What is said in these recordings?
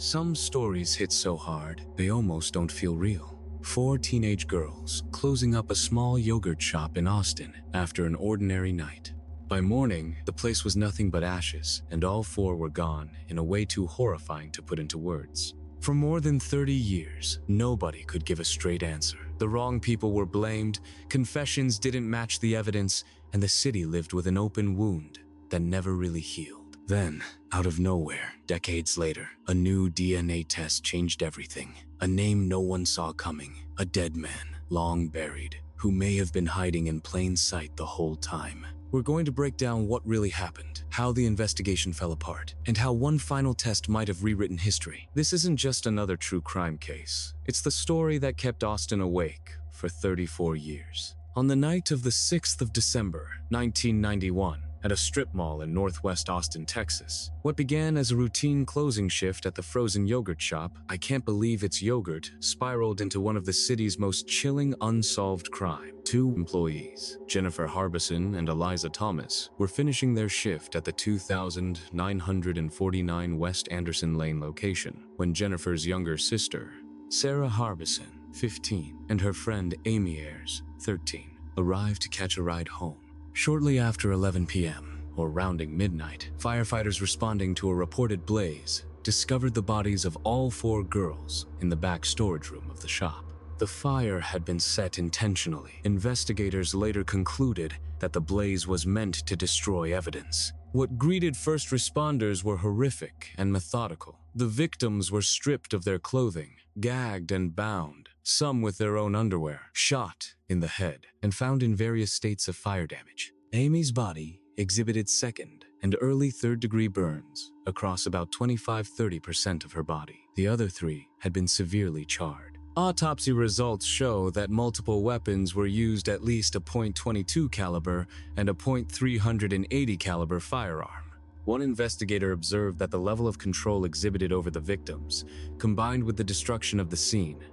Some stories hit so hard, they almost don't feel real. 4 teenage girls closing up a small yogurt shop in Austin after an ordinary night. By morning, the place was nothing but ashes, and all 4 were gone in a way too horrifying to put into words. For more than 30 years, nobody could give a straight answer. The wrong people were blamed, confessions didn't match the evidence, and the city lived with an open wound that never really healed. Then, out of nowhere, decades later, a new DNA test changed everything. A name no one saw coming, a dead man, long buried, who may have been hiding in plain sight the whole time. We're going to break down what really happened, how the investigation fell apart, and how one final test might have rewritten history. This isn't just another true crime case. It's the story that kept Austin awake for 34 years. On the night of the 6th of December, 1991, at a strip mall in northwest Austin, Texas, what began as a routine closing shift at the frozen yogurt shop, I Can't Believe It's Yogurt, spiraled into one of the city's most chilling unsolved crimes. 2 employees, Jennifer Harbison and Eliza Thomas, were finishing their shift at the 2949 West Anderson Lane location when Jennifer's younger sister, Sarah Harbison, 15, and her friend Amy Ayers, 13, arrived to catch a ride home. Shortly after 11 p.m., or rounding midnight, firefighters responding to a reported blaze discovered the bodies of all 4 girls in the back storage room of the shop. The fire had been set intentionally. Investigators later concluded that the blaze was meant to destroy evidence. What greeted first responders were horrific and methodical. The victims were stripped of their clothing, gagged and bound, some with their own underwear, shot in the head, and found in various states of fire damage. Amy's body exhibited second and early third-degree burns across about 25–30% of her body. The other 3 had been severely charred. Autopsy results show that multiple weapons were used, at least a .22 caliber and a .380 caliber firearm. One investigator observed that the level of control exhibited over the victims, combined with the destruction of the scene,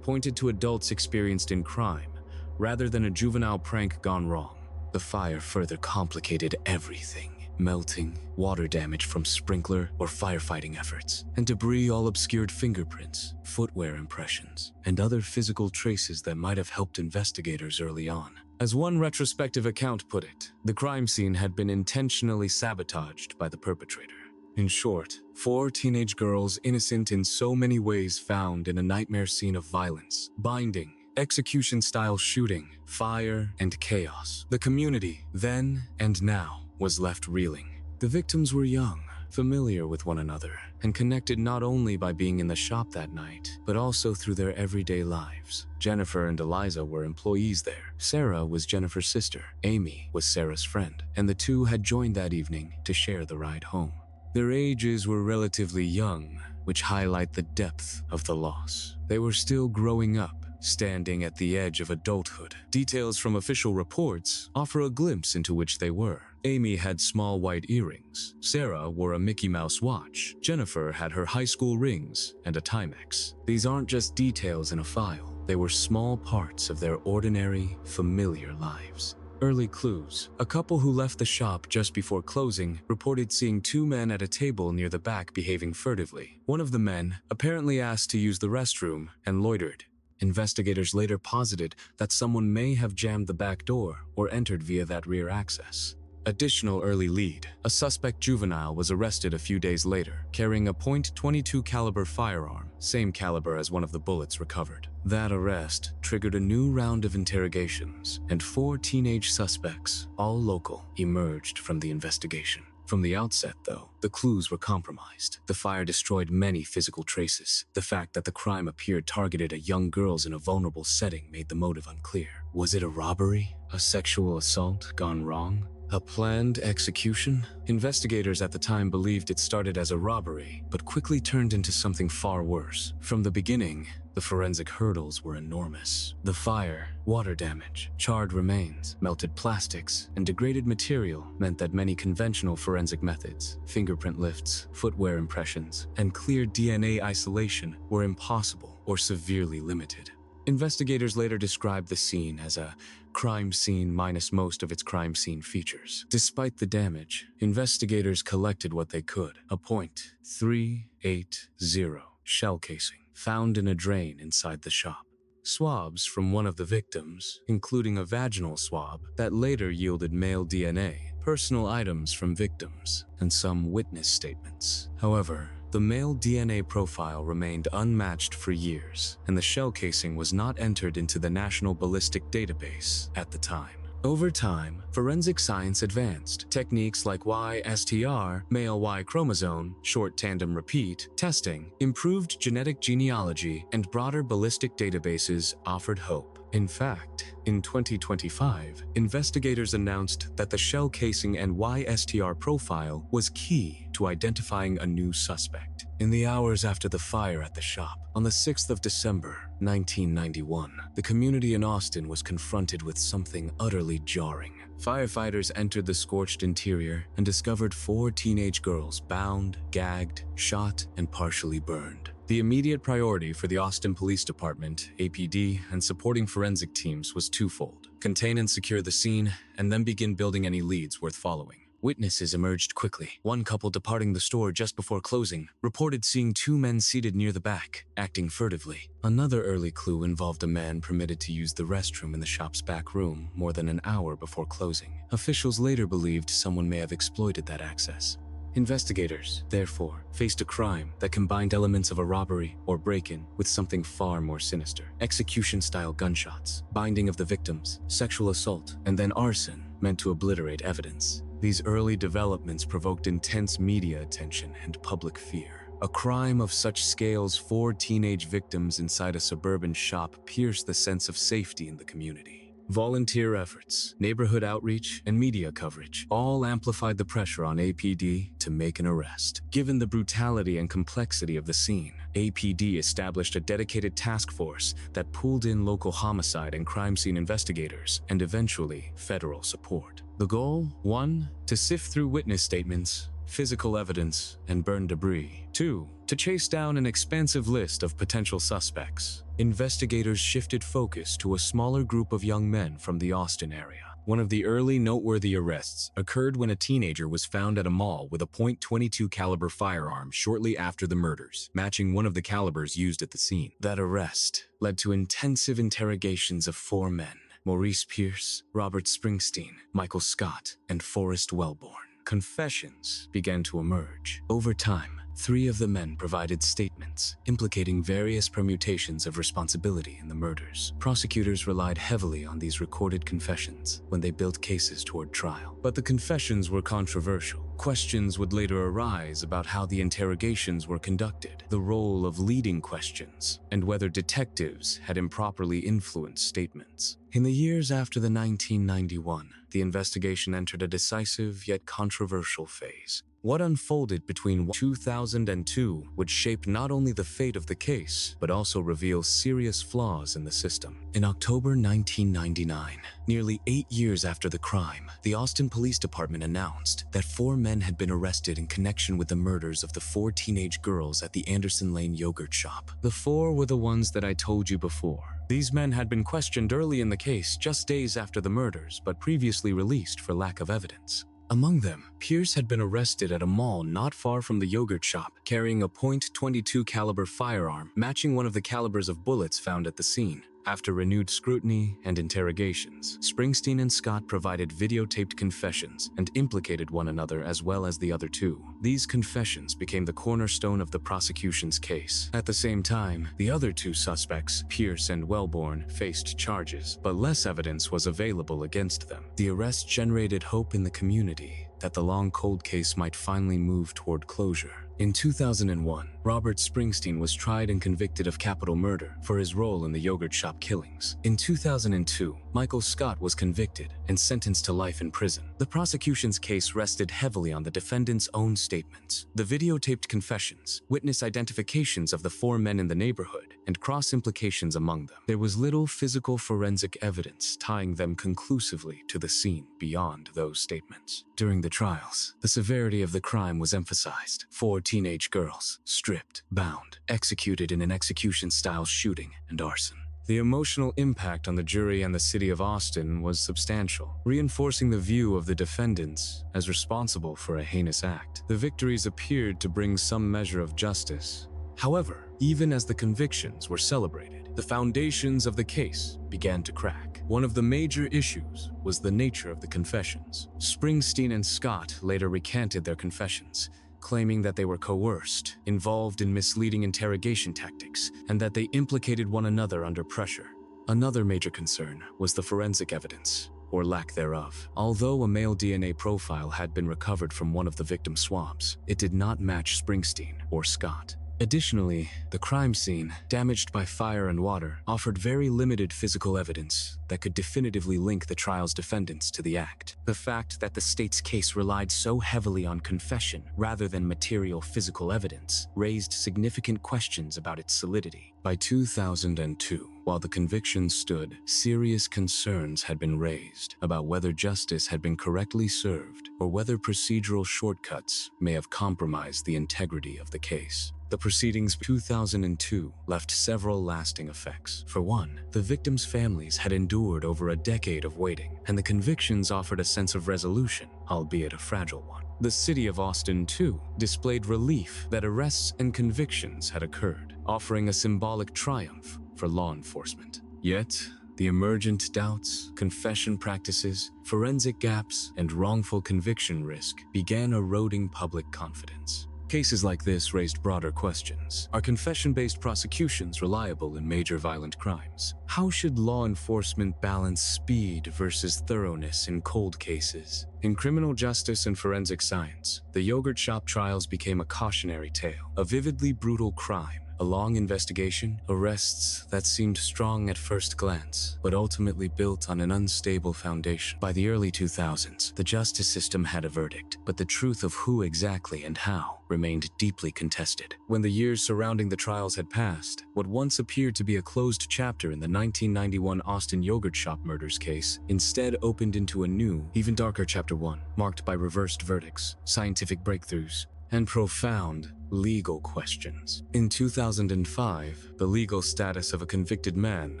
pointed to adults experienced in crime, rather than a juvenile prank gone wrong. The fire further complicated everything. Melting, water damage from sprinkler or firefighting efforts, and debris all obscured fingerprints, footwear impressions, and other physical traces that might have helped investigators early on. As one retrospective account put it, the crime scene had been intentionally sabotaged by the perpetrator. In short, 4 teenage girls innocent in so many ways found in a nightmare scene of violence, binding, execution-style shooting, fire, and chaos. The community, then and now, was left reeling. The victims were young, familiar with one another, and connected not only by being in the shop that night, but also through their everyday lives. Jennifer and Eliza were employees there. Sarah was Jennifer's sister. Amy was Sarah's friend, and the 2 had joined that evening to share the ride home. Their ages were relatively young, which highlight the depth of the loss. They were still growing up, standing at the edge of adulthood. Details from official reports offer a glimpse into which they were. Amy had small white earrings. Sarah wore a Mickey Mouse watch. Jennifer had her high school rings and a Timex. These aren't just details in a file. They were small parts of their ordinary, familiar lives. Early clues. A couple who left the shop just before closing reported seeing 2 men at a table near the back behaving furtively. One of the men apparently asked to use the restroom and loitered. Investigators later posited that someone may have jammed the back door or entered via that rear access. Additional early lead. A suspect juvenile was arrested a few days later, carrying a .22 caliber firearm, same caliber as one of the bullets recovered. That arrest triggered a new round of interrogations, and 4 teenage suspects, all local, emerged from the investigation. From the outset, though, the clues were compromised. The fire destroyed many physical traces. The fact that the crime appeared targeted at young girls in a vulnerable setting made the motive unclear. Was it a robbery? A sexual assault gone wrong? A planned execution? Investigators at the time believed it started as a robbery, but quickly turned into something far worse. From the beginning, the forensic hurdles were enormous. The fire, water damage, charred remains, melted plastics, and degraded material meant that many conventional forensic methods, fingerprint lifts, footwear impressions, and clear DNA isolation were impossible or severely limited. Investigators later described the scene as a crime scene minus most of its crime scene features. Despite the damage, investigators collected what they could. A .380 .80 shell casing found in a drain inside the shop. Swabs from one of the victims, including a vaginal swab that later yielded male DNA, personal items from victims, and some witness statements. However, the male DNA profile remained unmatched for years, and the shell casing was not entered into the National Ballistic Database at the time. Over time, forensic science advanced. Techniques like YSTR, male Y chromosome, short tandem repeat, testing, improved genetic genealogy, and broader ballistic databases offered hope. In fact, in 2025, investigators announced that the shell casing and YSTR profile was key to identifying a new suspect. In the hours after the fire at the shop, on the 6th of December, 1991, the community in Austin was confronted with something utterly jarring. Firefighters entered the scorched interior and discovered 4 teenage girls bound, gagged, shot, and partially burned. The immediate priority for the Austin Police Department, APD, and supporting forensic teams was twofold: contain and secure the scene, and then begin building any leads worth following. Witnesses emerged quickly. One couple departing the store just before closing reported seeing 2 men seated near the back, acting furtively. Another early clue involved a man permitted to use the restroom in the shop's back room more than an hour before closing. Officials later believed someone may have exploited that access. Investigators, therefore, faced a crime that combined elements of a robbery or break-in with something far more sinister: execution-style gunshots, binding of the victims, sexual assault, and then arson meant to obliterate evidence. These early developments provoked intense media attention and public fear. A crime of such scales, 4 teenage victims inside a suburban shop pierced the sense of safety in the community. Volunteer efforts, neighborhood outreach, and media coverage all amplified the pressure on APD to make an arrest. Given the brutality and complexity of the scene, APD established a dedicated task force that pulled in local homicide and crime scene investigators and eventually federal support. The goal? 1. To sift through witness statements, physical evidence, and burn debris. 2. To chase down an expansive list of potential suspects. Investigators shifted focus to a smaller group of young men from the Austin area. One of the early noteworthy arrests occurred when a teenager was found at a mall with a .22 caliber firearm shortly after the murders, matching one of the calibers used at the scene. That arrest led to intensive interrogations of 4 men: Maurice Pierce, Robert Springsteen, Michael Scott, and Forrest Wellborn. Confessions began to emerge. Over time, 3 of the men provided statements implicating various permutations of responsibility in the murders. Prosecutors relied heavily on these recorded confessions when they built cases toward trial. But the confessions were controversial. Questions would later arise about how the interrogations were conducted, the role of leading questions, and whether detectives had improperly influenced statements. In the years after the 1991, the investigation entered a decisive yet controversial phase. What unfolded between 2002 would shape not only the fate of the case, but also reveal serious flaws in the system. In October 1999, nearly 8 years after the crime, the Austin Police Department announced that 4 men had been arrested in connection with the murders of the 4 teenage girls at the Anderson Lane yogurt shop. The 4 were the ones that I told you before. These men had been questioned early in the case, just days after the murders, but previously released for lack of evidence. Among them, Pierce had been arrested at a mall not far from the yogurt shop, carrying a .22 caliber firearm matching one of the calibers of bullets found at the scene. After renewed scrutiny and interrogations, Springsteen and Scott provided videotaped confessions and implicated one another as well as the other 2. These confessions became the cornerstone of the prosecution's case. At the same time, the other 2 suspects, Pierce and Wellborn, faced charges, but less evidence was available against them. The arrest generated hope in the community that the long cold case might finally move toward closure. In 2001, Robert Springsteen was tried and convicted of capital murder for his role in the yogurt shop killings. In 2002, Michael Scott was convicted and sentenced to life in prison. The prosecution's case rested heavily on the defendant's own statements, the videotaped confessions, witness identifications of the 4 men in the neighborhood, and cross-implications among them. There was little physical forensic evidence tying them conclusively to the scene beyond those statements. During the trials, the severity of the crime was emphasized. 4 teenage girls, stripped, bound, executed in an execution-style shooting and arson. The emotional impact on the jury and the city of Austin was substantial, reinforcing the view of the defendants as responsible for a heinous act. The victories appeared to bring some measure of justice. However, even as the convictions were celebrated, the foundations of the case began to crack. One of the major issues was the nature of the confessions. Springsteen and Scott later recanted their confessions, claiming that they were coerced, involved in misleading interrogation tactics, and that they implicated one another under pressure. Another major concern was the forensic evidence, or lack thereof. Although a male DNA profile had been recovered from one of the victim's swabs, it did not match Springsteen or Scott. Additionally, the crime scene, damaged by fire and water, offered very limited physical evidence that could definitively link the trial's defendants to the act. The fact that the state's case relied so heavily on confession rather than material physical evidence raised significant questions about its solidity. By 2002, while the conviction stood, serious concerns had been raised about whether justice had been correctly served or whether procedural shortcuts may have compromised the integrity of the case. The proceedings 2002 left several lasting effects. For one, the victims' families had endured over a decade of waiting, and the convictions offered a sense of resolution, albeit a fragile one. The city of Austin, too, displayed relief that arrests and convictions had occurred, offering a symbolic triumph for law enforcement. Yet, the emergent doubts, confession practices, forensic gaps, and wrongful conviction risk began eroding public confidence. Cases like this raised broader questions. Are confession-based prosecutions reliable in major violent crimes? How should law enforcement balance speed versus thoroughness in cold cases? In criminal justice and forensic science, the yogurt shop trials became a cautionary tale, a vividly brutal crime, a long investigation, arrests that seemed strong at first glance, but ultimately built on an unstable foundation. By the early 2000s, the justice system had a verdict, but the truth of who exactly and how remained deeply contested. When the years surrounding the trials had passed, what once appeared to be a closed chapter in the 1991 Austin yogurt shop murders case instead opened into a new, even darker Chapter 1, marked by reversed verdicts, scientific breakthroughs, and profound legal questions. In 2005, the legal status of a convicted man,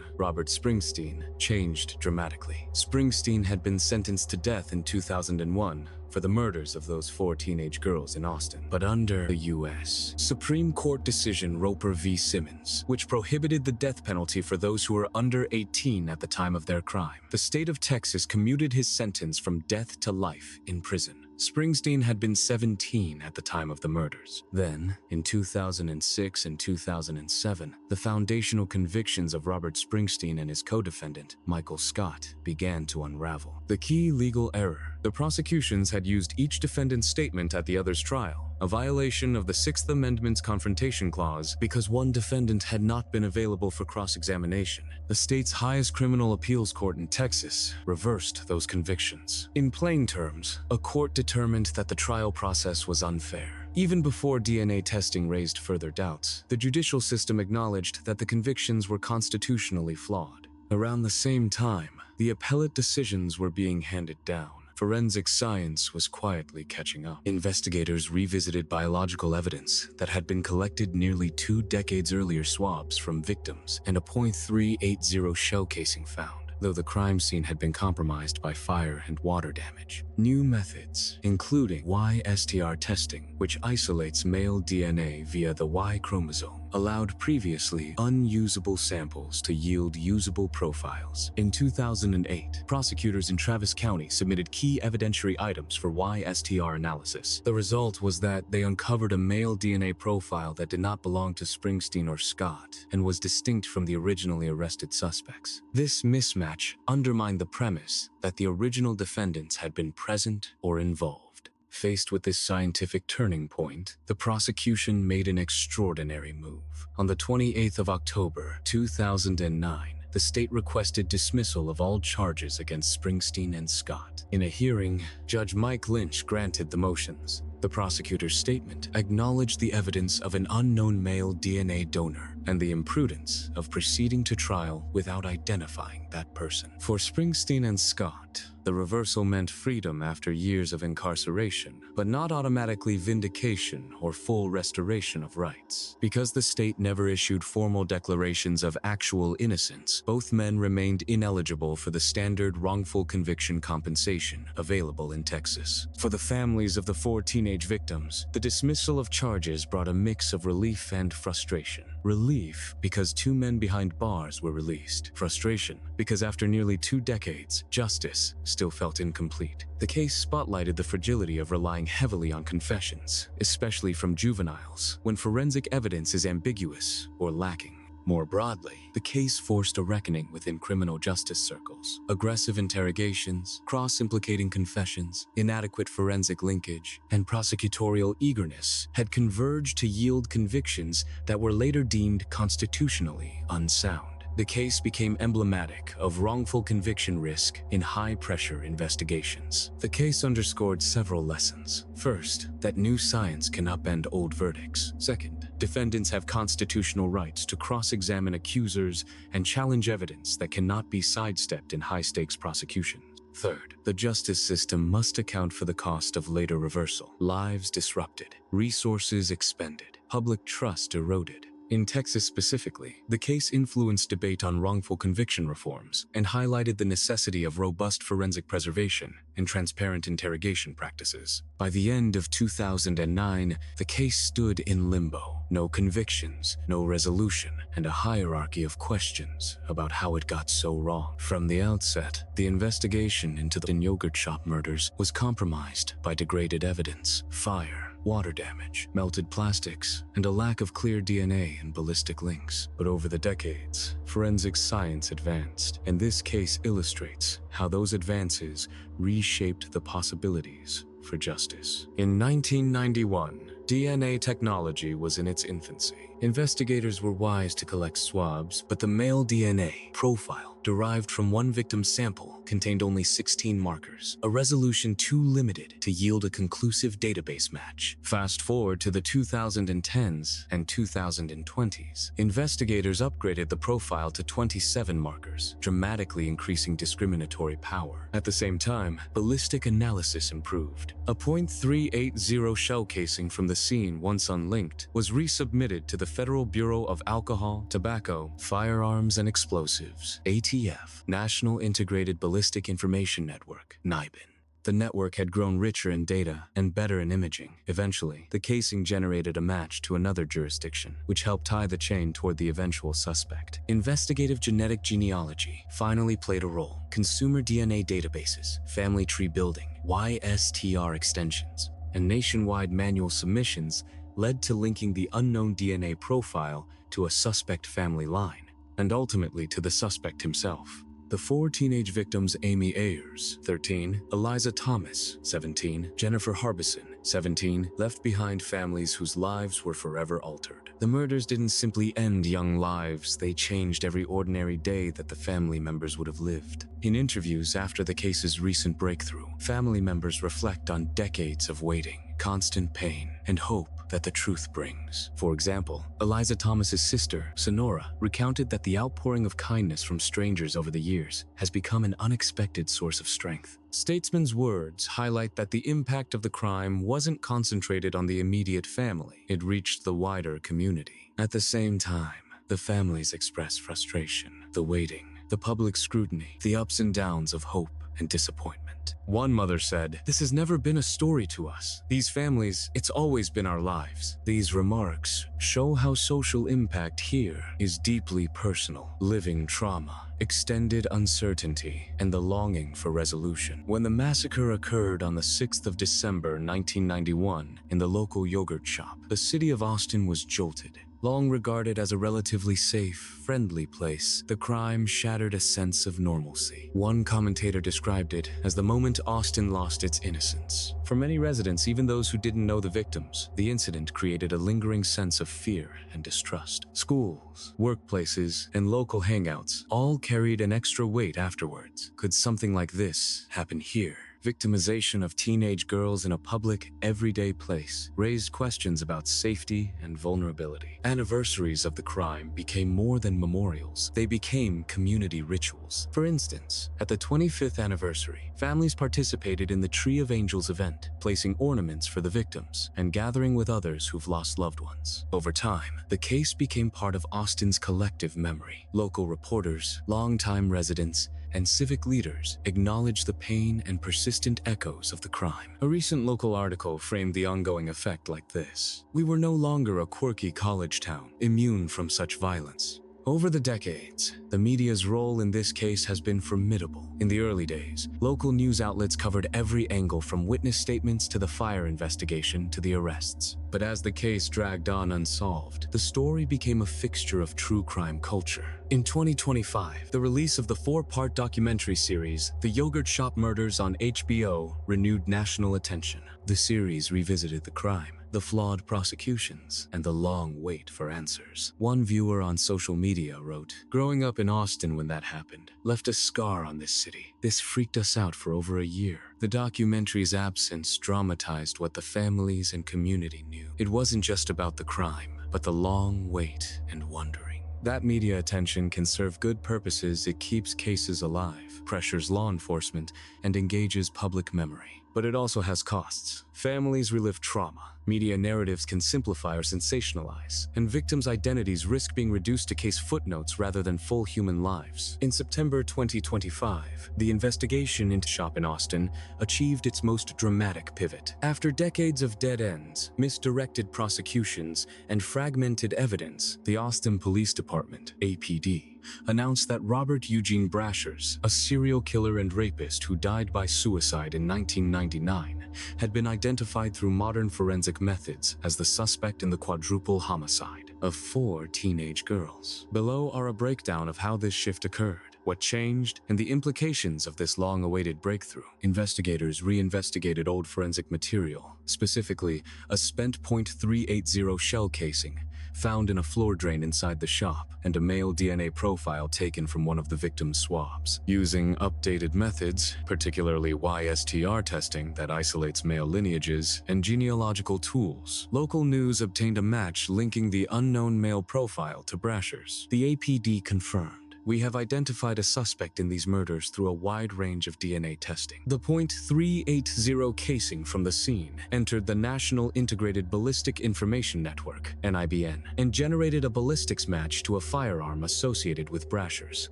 Robert Springsteen, changed dramatically. Springsteen had been sentenced to death in 2001 for the murders of those 4 teenage girls in Austin. But under the U.S. Supreme Court decision Roper v. Simmons, which prohibited the death penalty for those who were under 18 at the time of their crime, the state of Texas commuted his sentence from death to life in prison. Springsteen had been 17 at the time of the murders. Then, in 2006 and 2007, the foundational convictions of Robert Springsteen and his co-defendant, Michael Scott, began to unravel. The key legal error: the prosecutions had used each defendant's statement at the other's trial, a violation of the Sixth Amendment's Confrontation Clause, because one defendant had not been available for cross-examination. The state's highest criminal appeals court in Texas reversed those convictions. In plain terms, a court determined that the trial process was unfair. Even before DNA testing raised further doubts, the judicial system acknowledged that the convictions were constitutionally flawed. Around the same time, the appellate decisions were being handed down. Forensic science was quietly catching up. Investigators revisited biological evidence that had been collected nearly 2 decades earlier, swabs from victims, and a .380 shell casing found, though the crime scene had been compromised by fire and water damage. New methods, including YSTR testing, which isolates male DNA via the Y chromosome, allowed previously unusable samples to yield usable profiles. In 2008, prosecutors in Travis County submitted key evidentiary items for YSTR analysis. The result was that they uncovered a male DNA profile that did not belong to Springsteen or Scott and was distinct from the originally arrested suspects. This mismatch undermined the premise that the original defendants had been present or involved. Faced with this scientific turning point, the prosecution made an extraordinary move. On the 28th of October, 2009, the state requested dismissal of all charges against Springsteen and Scott. In a hearing, Judge Mike Lynch granted the motions. The prosecutor's statement acknowledged the evidence of an unknown male DNA donor and the imprudence of proceeding to trial without identifying that person. For Springsteen and Scott, the reversal meant freedom after years of incarceration, but not automatically vindication or full restoration of rights. Because the state never issued formal declarations of actual innocence, both men remained ineligible for the standard wrongful conviction compensation available in Texas. For the families of the 4 teenage victims, the dismissal of charges brought a mix of relief and frustration. Relief because 2 men behind bars were released. Frustration because after nearly 2 decades, justice still felt incomplete. The case spotlighted the fragility of relying heavily on confessions, especially from juveniles, when forensic evidence is ambiguous or lacking. More broadly, the case forced a reckoning within criminal justice circles. Aggressive interrogations, cross-implicating confessions, inadequate forensic linkage, and prosecutorial eagerness had converged to yield convictions that were later deemed constitutionally unsound. The case became emblematic of wrongful conviction risk in high-pressure investigations. The case underscored several lessons. First, that new science cannot bend old verdicts. Second, defendants have constitutional rights to cross-examine accusers and challenge evidence that cannot be sidestepped in high-stakes prosecutions. Third, the justice system must account for the cost of later reversal. Lives disrupted, resources expended, public trust eroded. In Texas specifically, the case influenced debate on wrongful conviction reforms and highlighted the necessity of robust forensic preservation and transparent interrogation practices. By the end of 2009, the case stood in limbo. No convictions, no resolution, and a hierarchy of questions about how it got so wrong. From the outset, the investigation into the yogurt shop murders was compromised by degraded evidence, fire, water damage, melted plastics, and a lack of clear DNA and ballistic links. But over the decades, forensic science advanced, and this case illustrates how those advances reshaped the possibilities for justice. In 1991, DNA technology was in its infancy. Investigators were wise to collect swabs, but the male DNA profile derived from one victim's sample contained only 16 markers, a resolution too limited to yield a conclusive database match. Fast forward to the 2010s and 2020s. Investigators upgraded the profile to 27 markers, dramatically increasing discriminatory power. At the same time, ballistic analysis improved. A .380 shell casing from the scene, once unlinked, was resubmitted to the Federal Bureau of Alcohol, Tobacco, Firearms and Explosives, ATF, National Integrated Ballistic Information Network, NIBIN. The network had grown richer in data and better in imaging. Eventually, the casing generated a match to another jurisdiction, which helped tie the chain toward the eventual suspect. Investigative genetic genealogy finally played a role. Consumer DNA databases, family tree building, YSTR extensions, and nationwide manual submissions led to linking the unknown DNA profile to a suspect family line, and ultimately to the suspect himself. The 4 teenage victims, Amy Ayers, 13, Eliza Thomas, 17, Jennifer Harbison, 17, left behind families whose lives were forever altered. The murders didn't simply end young lives, they changed every ordinary day that the family members would have lived. In interviews after the case's recent breakthrough, family members reflect on decades of waiting, constant pain, and hope that the truth brings. For example, Eliza Thomas's sister, Sonora, recounted that the outpouring of kindness from strangers over the years has become an unexpected source of strength. Statesman's words highlight that the impact of the crime wasn't concentrated on the immediate family, it reached the wider community. At the same time, the families express frustration, the waiting, the public scrutiny, the ups and downs of hope and disappointment. One mother said, "This has never been a story to us. These families, it's always been our lives." These remarks show how social impact here is deeply personal, living trauma, extended uncertainty, and the longing for resolution. When the massacre occurred on the 6th of December 1991 in the local yogurt shop, the city of Austin was jolted. Long regarded as a relatively safe, friendly place, the crime shattered a sense of normalcy. One commentator described it as the moment Austin lost its innocence. For many residents, even those who didn't know the victims, the incident created a lingering sense of fear and distrust. Schools, workplaces, and local hangouts all carried an extra weight afterwards. Could something like this happen here? victimization of teenage girls in a public, everyday place raised questions about safety and vulnerability. Anniversaries of the crime became more than memorials. They became community rituals. For instance, at the 25th anniversary, families participated in the Tree of Angels event, placing ornaments for the victims and gathering with others who've lost loved ones. Over time, the case became part of Austin's collective memory. Local reporters, longtime residents, and civic leaders acknowledged the pain and persistent echoes of the crime. A recent local article framed the ongoing effect like this: "We were no longer a quirky college town, immune from such violence. Over the decades, the media's role in this case has been formidable. In the early days, local news outlets covered every angle from witness statements to the fire investigation to the arrests. But as the case dragged on unsolved, the story became a fixture of true crime culture. In 2025, the release of the 4-part documentary series, The Yogurt Shop Murders on HBO, renewed national attention. The series revisited the crime, the flawed prosecutions, and the long wait for answers. One viewer on social media wrote, "Growing up in Austin when that happened left a scar on this city. This freaked us out for over a year." The documentary's absence dramatized what the families and community knew. It wasn't just about the crime, but the long wait and wondering. That media attention can serve good purposes. It keeps cases alive, pressures law enforcement, and engages public memory. But it also has costs. Families relive trauma. Media narratives can simplify or sensationalize, and victims' identities risk being reduced to case footnotes rather than full human lives. In September 2025, the investigation into shop in Austin achieved its most dramatic pivot. After decades of dead ends, misdirected prosecutions, and fragmented evidence, the Austin Police Department, APD, announced that Robert Eugene Brashers, a serial killer and rapist who died by suicide in 1999, had been identified through modern forensic methods as the suspect in the quadruple homicide of 4 teenage girls. Below are a breakdown of how this shift occurred, what changed, and the implications of this long-awaited breakthrough. Investigators reinvestigated old forensic material, specifically a spent .380 shell casing found in a floor drain inside the shop, and a male DNA profile taken from one of the victim's swabs. Using updated methods, particularly YSTR testing that isolates male lineages, and genealogical tools, local news obtained a match linking the unknown male profile to Brashers. The APD confirmed, "We have identified a suspect in these murders through a wide range of DNA testing." The .380 casing from the scene entered the National Integrated Ballistic Information Network, NIBN, and generated a ballistics match to a firearm associated with Brashers.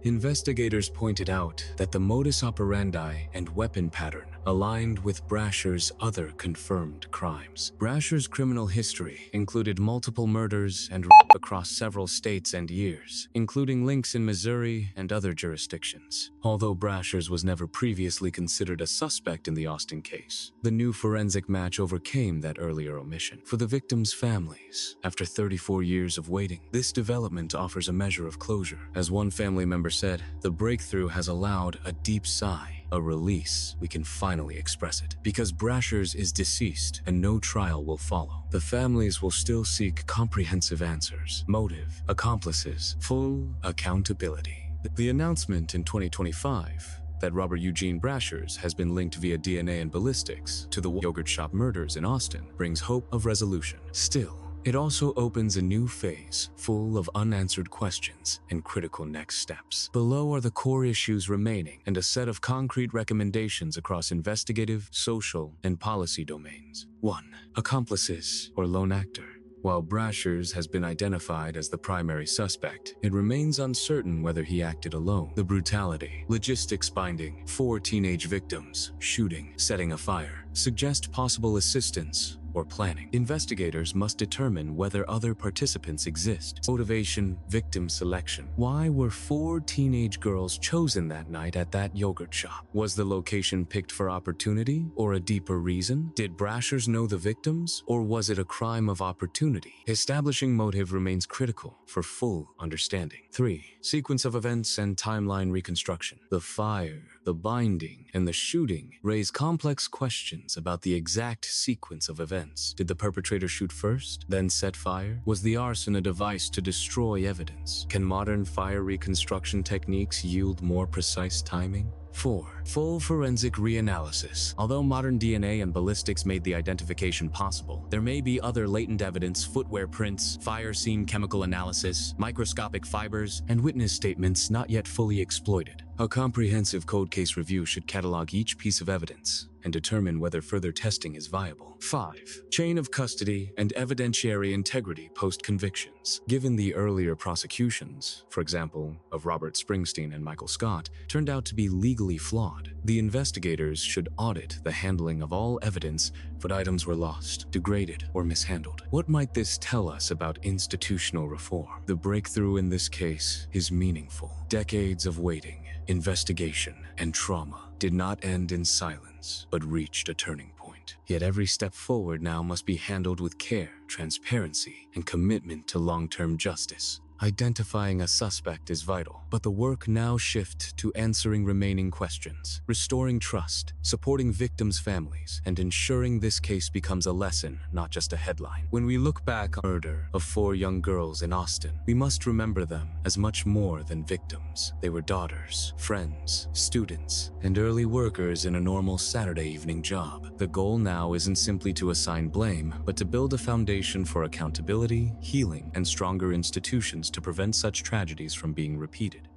Investigators pointed out that the modus operandi and weapon pattern aligned with Brashers' other confirmed crimes. Brashers' criminal history included multiple murders and rape across several states and years, including links in Missouri and other jurisdictions. Although Brashers was never previously considered a suspect in the Austin case, the new forensic match overcame that earlier omission. For the victims' families, after 34 years of waiting, this development offers a measure of closure. As one family member said, "The breakthrough has allowed a deep sigh, a release. We can finally express it. Because Brashers is deceased and no trial will follow, the families will still seek comprehensive answers, motive, accomplices, full accountability." The announcement in 2025 that Robert Eugene Brashers has been linked via DNA and ballistics to the yogurt shop murders in Austin brings hope of resolution. Still, it also opens a new phase full of unanswered questions and critical next steps. Below are the core issues remaining and a set of concrete recommendations across investigative, social, and policy domains. 1. Accomplices or lone actor. While Brashers has been identified as the primary suspect, it remains uncertain whether he acted alone. The brutality, logistics binding, 4 teenage victims, shooting, setting a fire, suggest possible assistance or planning. Investigators must determine whether other participants exist. Motivation, victim selection. Why were 4 teenage girls chosen that night at that yogurt shop? Was the location picked for opportunity or a deeper reason? Did Brashers know the victims, or was it a crime of opportunity? Establishing motive remains critical for full understanding. 3. Sequence of events and timeline reconstruction. The fire the binding, and the shooting raise complex questions about the exact sequence of events. Did the perpetrator shoot first, then set fire? Was the arson a device to destroy evidence? Can modern fire reconstruction techniques yield more precise timing? 4. Full forensic reanalysis. Although modern DNA and ballistics made the identification possible, there may be other latent evidence, footwear prints, fire scene chemical analysis, microscopic fibers, and witness statements not yet fully exploited. A comprehensive cold case review should catalog each piece of evidence and determine whether further testing is viable. 5. Chain of custody and evidentiary integrity post-convictions. Given the earlier prosecutions, for example, of Robert Springsteen and Michael Scott, turned out to be legally flawed, the investigators should audit the handling of all evidence if items were lost, degraded, or mishandled. What might this tell us about institutional reform? The breakthrough in this case is meaningful. Decades of waiting, investigation, and trauma did not end in silence, but reached a turning point. Yet every step forward now must be handled with care, transparency, and commitment to long-term justice. Identifying a suspect is vital, but the work now shifts to answering remaining questions, restoring trust, supporting victims' families, and ensuring this case becomes a lesson, not just a headline. When we look back on the murder of 4 young girls in Austin, we must remember them as much more than victims. They were daughters, friends, students, and early workers in a normal Saturday evening job. The goal now isn't simply to assign blame, but to build a foundation for accountability, healing, and stronger institutions to prevent such tragedies from being repeated.